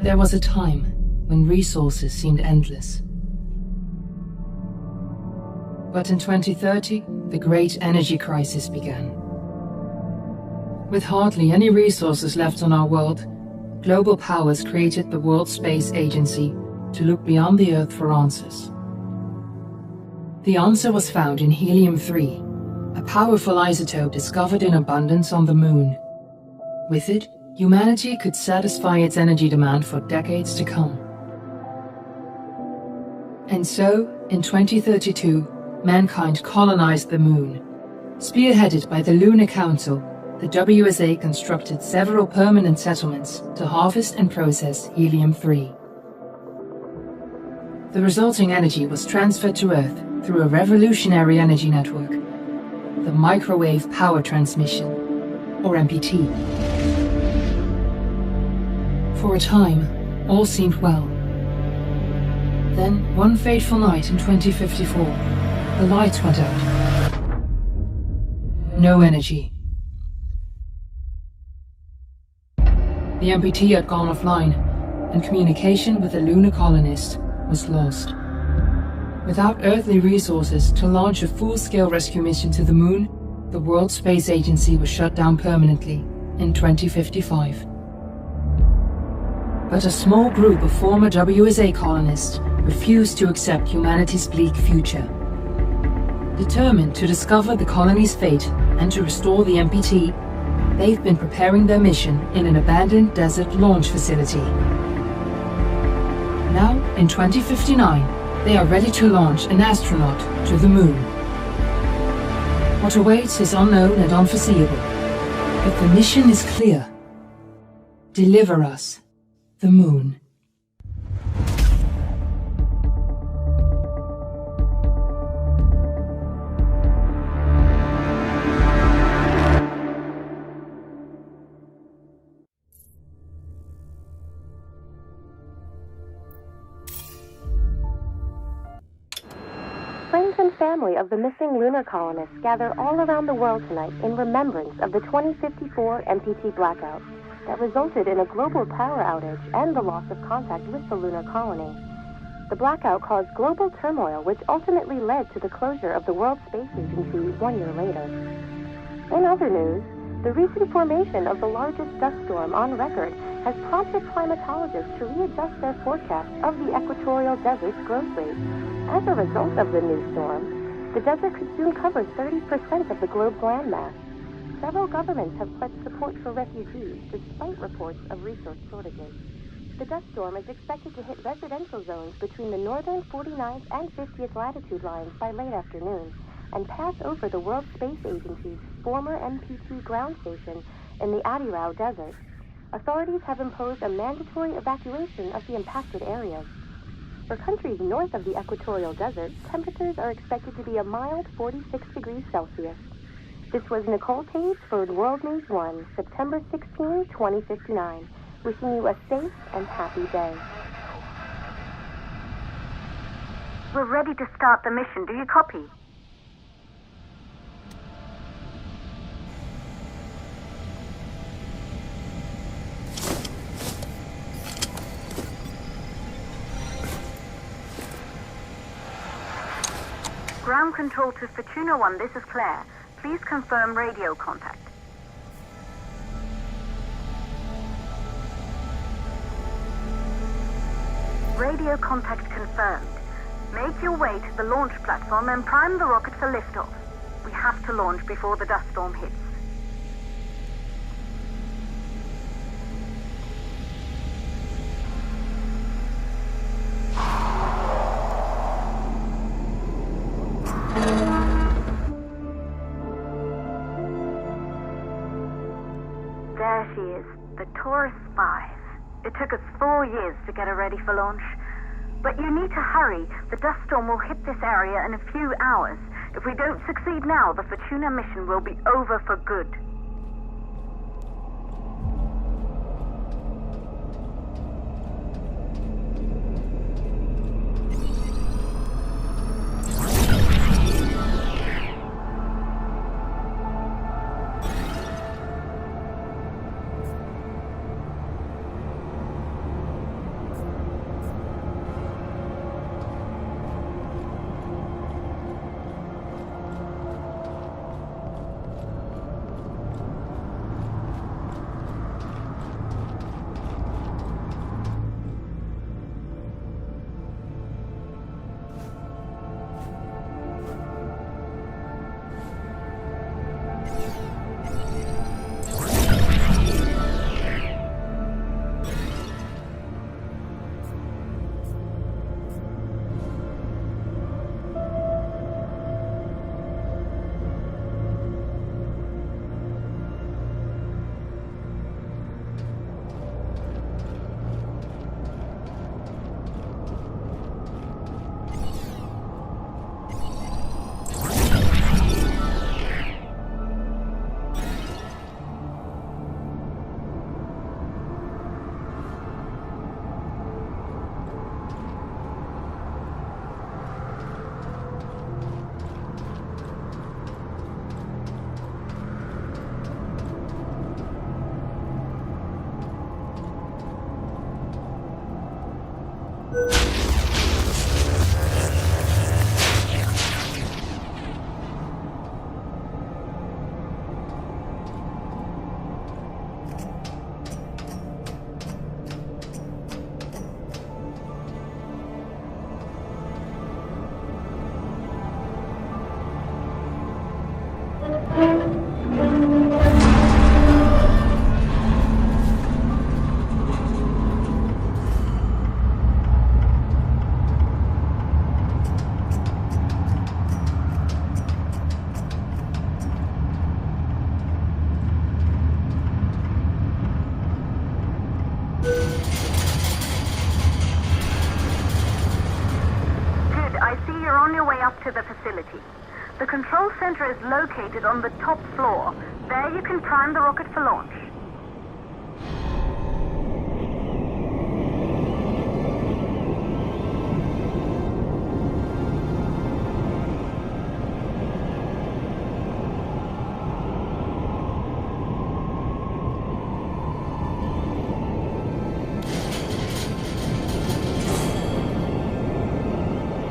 There was a time when resources seemed endless. But in 2030, the great energy crisis began. With hardly any resources left on our world, global powers created the World Space Agency to look beyond the Earth for answers. The answer was found in helium-3, a powerful isotope discovered in abundance on the Moon. With it, humanity could satisfy its energy demand for decades to come. And so, in 2032, mankind colonized the Moon. Spearheaded by the Lunar Council, the WSA constructed several permanent settlements to harvest and process helium-3. The resulting energy was transferred to Earth through a revolutionary energy network, the Microwave Power Transmission, or MPT. For a time, all seemed well. Then, one fateful night in 2054, the lights went out. No energy. The MPT had gone offline, and communication with the lunar colonist was lost. Without earthly resources to launch a full-scale rescue mission to the Moon, the World Space Agency was shut down permanently in 2055. But a small group of former WSA colonists refused to accept humanity's bleak future. Determined to discover the colony's fate and to restore the MPT, they've been preparing their mission in an abandoned desert launch facility. Now, in 2059, they are ready to launch an astronaut to the Moon. What awaits is unknown and unforeseeable, but the mission is clear. Deliver us the Moon. Friends and family of the missing lunar colonists gather all around the world tonight in remembrance of the 2054 MPT blackout that resulted in a global power outage and the loss of contact with the lunar colony. The blackout caused global turmoil, which ultimately led to the closure of the World Space Agency 1 year later. In other news, the recent formation of the largest dust storm on record has prompted climatologists to readjust their forecast of the equatorial desert's growth rate. As a result of the new storm, the desert could soon cover 30% of the globe's landmass. Several governments have pledged support for refugees, despite reports of resource shortages. The dust storm is expected to hit residential zones between the northern 49th and 50th latitude lines by late afternoon, and pass over the World Space Agency's former MPT ground station in the Adirau Desert. Authorities have imposed a mandatory evacuation of the impacted areas. For countries north of the equatorial desert, temperatures are expected to be a mild 46 degrees Celsius. This was Nicole Taves for World News 1, September 16, 2059. Wishing you a safe and happy day. We're ready to start the mission. Do you copy? Ground control to Fortuna 1, this is Claire. Please confirm radio contact. Radio contact confirmed. Make your way to the launch platform and prime the rocket for liftoff. We have to launch before the dust storm hits. There she is, the Taurus 5. It took us 4 years to get her ready for launch. But you need to hurry. The dust storm will hit this area in a few hours. If we don't succeed now, the Fortuna mission will be over for good. facility. The control center is located on the top floor. There you can prime the rocket for launch.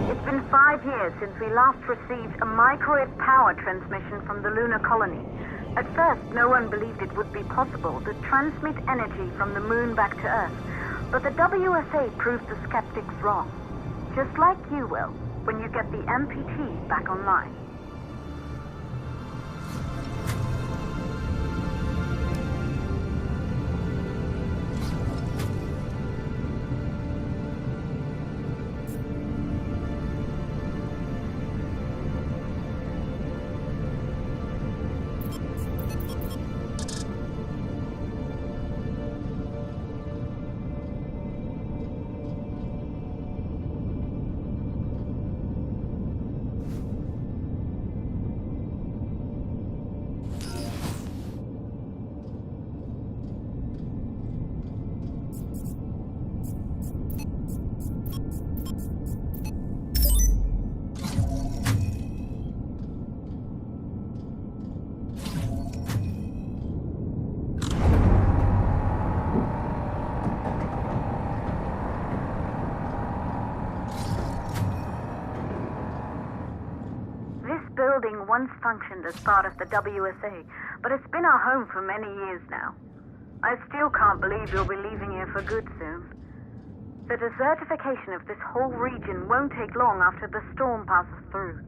It's been 5 years since we last received a microwave power transmission from the lunar colony. At first, no one believed it would be possible to transmit energy from the moon back to Earth, but the WSA proved the skeptics wrong. Just like you will, when you get the MPT back online. Building once functioned as part of the WSA, but it's been our home for many years now. I still can't believe you'll be leaving here for good soon. The desertification of this whole region won't take long after the storm passes through.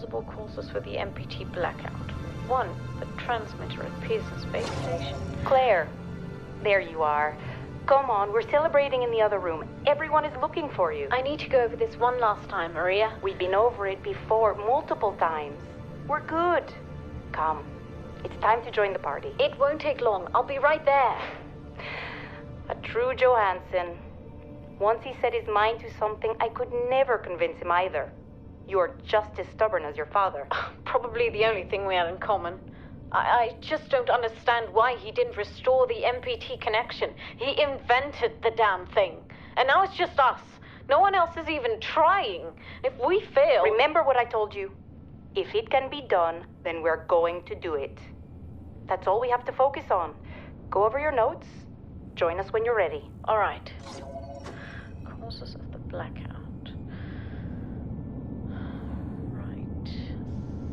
plausible causes for the MPT blackout. 1, the transmitter at Pearson Space Station. Claire, there you are. Come on, we're celebrating in the other room. Everyone is looking for you. I need to go over this one last time, Maria. We've been over it before, multiple times. We're good. Come, it's time to join the party. It won't take long. I'll be right there. A true Johansson. Once he set his mind to something, I could never convince him either. You're just as stubborn as your father. Probably the only thing we had in common. I just don't understand why he didn't restore the MPT connection. He invented the damn thing. And now it's just us. No one else is even trying. If we fail... Remember what I told you. If it can be done, then we're going to do it. That's all we have to focus on. Go over your notes. Join us when you're ready. All right. Causes of the blackout. Right.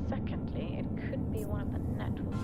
Secondly, it could be one of the networks.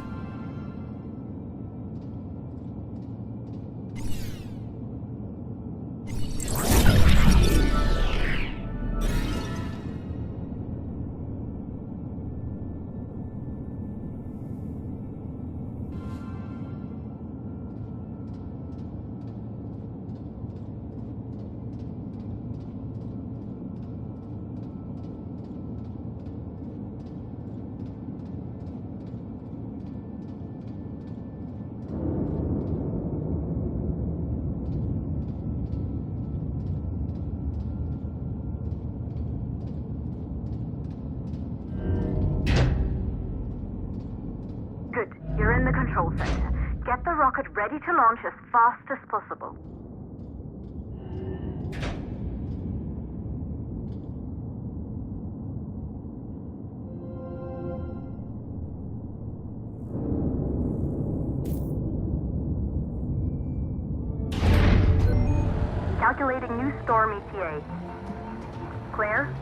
Good. You're in the control center. Get the rocket ready to launch as fast as possible. Calculating new storm ETA. Claire,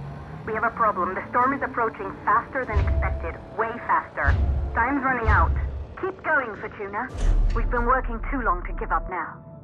we have a problem. The storm is approaching faster than expected. Way faster. Time's running out. Keep going, Fortuna. We've been working too long to give up now.